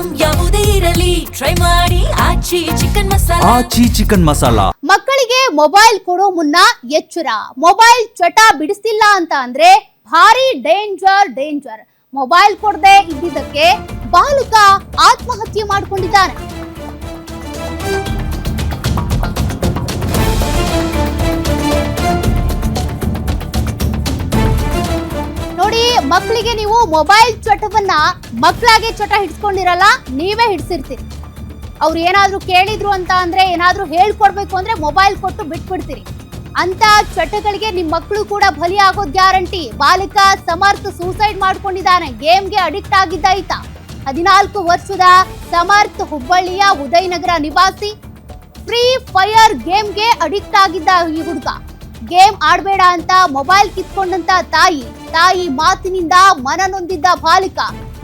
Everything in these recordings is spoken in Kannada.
ಐಟಂ ಯಾವುದೇ ಇರಲಿ ಟ್ರೈ ಮಾಡಿ ಆಚಿ ಚಿಕನ್ ಮಸಾಲಾ. ಮಕ್ಕಳಿಗೆ ಮೊಬೈಲ್ ಕೊಡೋ ಮುನ್ನ ಎಚ್ಚರ. ಮೊಬೈಲ್ ಚಟ ಬಿಡಿಸ್ತಿಲ್ಲ ಅಂತ ಅಂದ್ರೆ ಭಾರಿ ಡೇಂಜರ್. ಮೊಬೈಲ್ ಕೊಡದೆ ಇದ್ದಿದ್ದಕ್ಕೆ ಬಾಲಕ ಆತ್ಮಹತ್ಯೆ ಮಾಡಿಕೊಂಡಿದ್ದಾನೆ. ನೋಡಿ, ಮಕ್ಕಳಿಗೆ ನೀವು ಮೊಬೈಲ್ ಚಟವನ್ನ ಮಕ್ಕಳಾಗೆ ಚಟ ಹಿಡಿಸ್ಕೊಂಡಿರಲ್ಲ, ನೀವೇ ಹಿಡಿಸಿರ್ತೀರಿ. ಅವ್ರು ಏನಾದ್ರೂ ಕೇಳಿದ್ರು ಅಂತ ಅಂದ್ರೆ, ಏನಾದ್ರೂ ಹೇಳ್ಕೊಡ್ಬೇಕು ಅಂದ್ರೆ ಮೊಬೈಲ್ ಕೊಟ್ಟು ಬಿಟ್ಬಿಡ್ತೀರಿ. ಅಂತ ಚಟಗಳಿಗೆ ನಿಮ್ ಮಕ್ಕಳು ಕೂಡ ಬಲಿ ಆಗೋದ್ ಗ್ಯಾರಂಟಿ. ಬಾಲಕ ಸಮರ್ಥ್ ಸೂಸೈಡ್ ಮಾಡ್ಕೊಂಡಿದ್ದಾನೆ. ಗೇಮ್ಗೆ ಅಡಿಕ್ಟ್ ಆಗಿದ್ದ ಈತ 14 ವರ್ಷದ ಸಮರ್ಥ್ ಹುಬ್ಬಳ್ಳಿಯ ಉದಯನಗರ ನಿವಾಸಿ. ಫ್ರೀ ಫೈರ್ ಗೇಮ್ಗೆ ಅಡಿಕ್ಟ್ ಆಗಿದ್ದ ಈ ಹುಡುಗ. ಗೇಮ್ ಆಡ್ಬೇಡ ಅಂತ ಮೊಬೈಲ್ ಕಿತ್ಕೊಂಡಂತ ತಾಯಿ ಮಾತಿನಿಂದ ಮನನೊಂದಿದ್ದ ಬಾಲಕ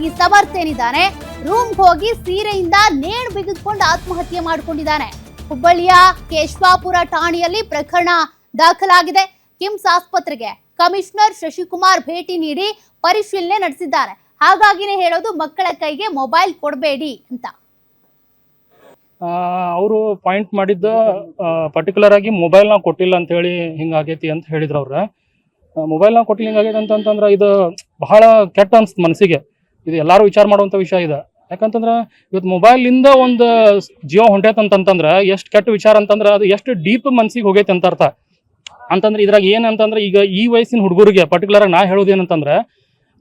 ಈ ಸಮರ್ಥ್ ಏನಿದ್ದಾನೆ, ರೂಮ್ಗೆ ಹೋಗಿ ಸೀರೆಯಿಂದ ನೇಣು ಬಿಗಿದುಕೊಂಡು ಆತ್ಮಹತ್ಯೆ ಮಾಡಿಕೊಂಡಿದ್ದಾನೆ. ಹುಬ್ಬಳ್ಳಿಯ ಕೇಶವಾಪುರ ಠಾಣೆಯಲ್ಲಿ ಪ್ರಕರಣ ದಾಖಲಾಗಿದೆ. ಕಿಮ್ಸ್ ಆಸ್ಪತ್ರೆಗೆ ಕಮಿಷನರ್ ಶಶಿಕುಮಾರ್ ಭೇಟಿ ನೀಡಿ ಪರಿಶೀಲನೆ ನಡೆಸಿದ್ದಾರೆ. ಹಾಗಾಗಿನೇ ಹೇಳೋದು ಮಕ್ಕಳ ಕೈಗೆ ಮೊಬೈಲ್ ಕೊಡಬೇಡಿ ಅಂತ. ಅವರು ಪಾಯಿಂಟ್ ಮಾಡಿದ್ದ ಪರ್ಟಿಕ್ಯುಲರ್ ಆಗಿ ಮೊಬೈಲ್ ನಾವು ಕೊಟ್ಟಿಲ್ಲ ಅಂತ ಹೇಳಿ ಹಿಂಗಾಗೈತಿ ಅಂತ ಹೇಳಿದ್ರು. ಅವ್ರ ಮೊಬೈಲ್ ನಾವು ಕೊಟ್ಟಿಲ್ಲ ಹಿಂಗಾಗೈತೆ ಅಂತಂದ್ರೆ ಇದು ಬಹಳ ಕೆಟ್ಟ ಅನ್ಸ್ತು ಮನಸ್ಸಿಗೆ. ಇದು ಎಲ್ಲರೂ ವಿಚಾರ ಮಾಡುವಂಥ ವಿಷಯ ಇದೆ. ಯಾಕಂತಂದ್ರೆ ಇವತ್ತು ಮೊಬೈಲಿಂದ ಒಂದು ಜೀವ ಹೊಂಟೈತಂತಂದ್ರೆ ಎಷ್ಟು ಕೆಟ್ಟ ವಿಚಾರ ಅಂತಂದ್ರೆ ಅದು ಎಷ್ಟು ಡೀಪ್ ಮನ್ಸಿಗೆ ಹೋಗೈತೆ ಅಂತ ಅರ್ಥ. ಅಂತಂದ್ರೆ ಇದ್ರಾಗ ಏನಂತಂದ್ರೆ ಈಗ ಈ ವಯಸ್ಸಿನ ಹುಡುಗರಿಗೆ ಪರ್ಟಿಕ್ಯುಲರ್ ಆಗಿ ನಾ ಹೇಳೋದು ಏನಂತಂದ್ರೆ,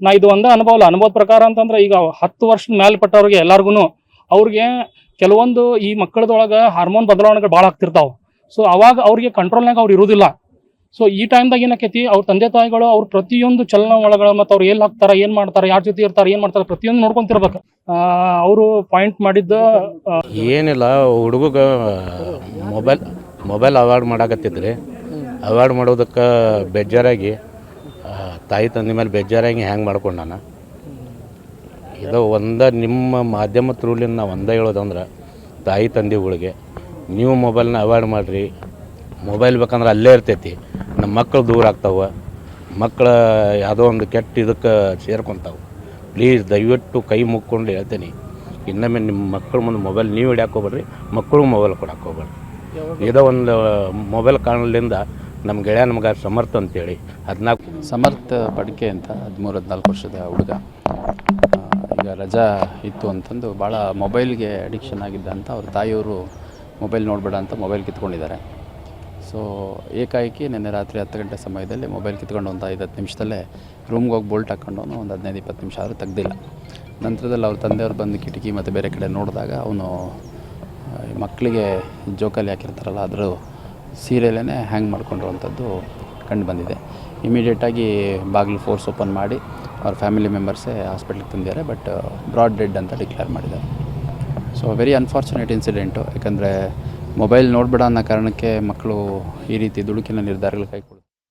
ನಾ ಇದು ಒಂದೇ ಅನುಭವದ ಪ್ರಕಾರ ಅಂತಂದ್ರೆ ಈಗ 10 ವರ್ಷದ ಮೇಲ್ಪಟ್ಟವ್ರಿಗೆ ಎಲ್ಲರಿಗೂ ಅವ್ರಿಗೆ ಕೆಲವೊಂದು ಈ ಮಕ್ಕಳದೊಳಗೆ ಹಾರ್ಮೋನ್ ಬದಲಾವಣೆಗಳು ಭಾಳ ಆಗ್ತಿರ್ತಾವೆ. ಸೊ ಅವಾಗ ಅವ್ರಿಗೆ ಕಂಟ್ರೋಲ್ನಾಗ ಅವ್ರು ಇರೋದಿಲ್ಲ. ಸೊ ಈ ಟೈಮ್ದಾಗ ಏನಕ್ಕೈತಿ, ಅವ್ರ ತಂದೆ ತಾಯಿಗಳು ಅವ್ರ ಪ್ರತಿಯೊಂದು ಚಲನವಲಗಳು ಮತ್ತು ಅವ್ರು ಎಲ್ಲಿ ಹಾಕ್ತಾರೆ, ಏನು ಮಾಡ್ತಾರೆ, ಯಾರ ಜೊತೆ ಇರ್ತಾರೆ, ಏನು ಮಾಡ್ತಾರೆ, ಪ್ರತಿಯೊಂದು ನೋಡ್ಕೊಂತಿರ್ಬೇಕು. ಅವರು ಪಾಯಿಂಟ್ ಮಾಡಿದ್ದ ಏನಿಲ್ಲ, ಹುಡುಗ ಮೊಬೈಲ್ ಅವಾಯ್ಡ್ ಮಾಡಾಕತ್ತಿದ್ರಿ. ಅವಾಯ್ಡ್ ಮಾಡೋದಕ್ಕೆ ಬೇಜಾರಾಗಿ ತಾಯಿ ತಂದೆ ಮೇಲೆ ಬೇಜಾರಾಗಿ ಹ್ಯಾಂಗೆ ಮಾಡ್ಕೊಂಡಾನ. ಇದು ನಿಮ್ಮ ಮಾಧ್ಯಮ ಥ್ರೂಲಿಂದ ನಾವು ಒಂದೇ ಹೇಳೋದಂದ್ರೆ, ತಾಯಿ ತಂದೆಗಳಿಗೆ ನೀವು ಮೊಬೈಲ್ನ ಅವಾಯ್ಡ್ ಮಾಡಿರಿ. ಮೊಬೈಲ್ ಬೇಕಂದ್ರೆ ಅಲ್ಲೇ ಇರ್ತೈತಿ. ನಮ್ಮ ಮಕ್ಕಳು ದೂರ ಆಗ್ತಾವೆ, ಮಕ್ಕಳು ಯಾವುದೋ ಒಂದು ಕೆಟ್ಟ ಇದಕ್ಕೆ ಸೇರ್ಕೊತಾವೆ. ಪ್ಲೀಸ್ ದಯವಿಟ್ಟು ಕೈ ಮುಕ್ಕೊಂಡು ಹೇಳ್ತೀನಿ, ಇನ್ನೊಮ್ಮೆ ನಿಮ್ಮ ಮಕ್ಕಳ ಮುಂದೆ ಮೊಬೈಲ್ ನೀವು ಹಿಡಿಯಾಕೋಬೇಡ್ರಿ, ಮಕ್ಕಳು ಮೊಬೈಲ್ ಕೊಡಕ್ಕೆ ಹೋಗ್ಬೇಡ್ರಿ. ಇದೋ ಒಂದು ಮೊಬೈಲ್ ಕಾರಣದಿಂದ ನಮ್ಮ ಗೆಳೆಯ ನಮ್ಗೆ ಸಮರ್ಥ ಅಂತೇಳಿ 14 ಸಮರ್ಥ ಪಡ್ಕೆ ಅಂತ 13-14 ವರ್ಷದ ಹುಡುಗ. ಈಗ ರಜಾ ಇತ್ತು ಅಂತಂದು ಭಾಳ ಮೊಬೈಲ್ಗೆ ಅಡಿಕ್ಷನ್ ಆಗಿದ್ದ ಅಂತ ಅವ್ರ ತಾಯಿಯವರು ಮೊಬೈಲ್ ನೋಡಬೇಡ ಅಂತ ಮೊಬೈಲ್ ಕಿತ್ಕೊಂಡಿದ್ದಾರೆ. ಸೊ ಏಕಾಏಕಿ ನಿನ್ನೆ ರಾತ್ರಿ 10 ಗಂಟೆ ಸಮಯದಲ್ಲಿ ಮೊಬೈಲ್ ಕಿತ್ಕೊಂಡು ಒಂದು 5-10 ನಿಮಿಷದಲ್ಲೇ ರೂಮ್ಗೆ ಹೋಗಿ ಬೋಲ್ಟ್ ಹಾಕ್ಕೊಂಡು ಒಂದು 15-20 ನಿಮಿಷ ಆದರೂ ತೆಗ್ದಿಲ್ಲ. ನಂತರದಲ್ಲಿ ಅವ್ರ ತಂದೆಯವ್ರು ಬಂದು ಕಿಟಕಿ ಮತ್ತು ಬೇರೆ ಕಡೆ ನೋಡಿದಾಗ ಅವನು ಮಕ್ಕಳಿಗೆ ಜೋಕಾಲಿ ಹಾಕಿರ್ತಾರಲ್ಲ ಅದರ ಸೀರೆಯಲ್ಲೇ ಹ್ಯಾಂಗ್ ಮಾಡ್ಕೊಂಡಿರುವಂಥದ್ದು ಕಂಡು ಬಂದಿದೆ. ಇಮಿಡಿಯೇಟಾಗಿ ಬಾಗಿಲು ಫೋರ್ಸ್ ಓಪನ್ ಮಾಡಿ ಅವ್ರ ಫ್ಯಾಮಿಲಿ ಮೆಂಬರ್ಸೇ ಹಾಸ್ಪಿಟ್ಲಿಗೆ ತಂದಿದ್ದಾರೆ. ಬಟ್ ಬ್ರಾಡ್ ಡೆಡ್ ಅಂತ ಡಿಕ್ಲೇರ್ ಮಾಡಿದ್ದಾರೆ. So very unfortunate incident. ಯಾಕಂದರೆ ಮೊಬೈಲ್ ನೋಡಬೇಡ ಅನ್ನೋ ಕಾರಣಕ್ಕೆ ಮಕ್ಕಳು ಈ ರೀತಿ ದುಡುಕಿನ ನಿರ್ಧಾರಗಳು ಕೈಗೊಳ್ಳುತ್ತಾರೆ.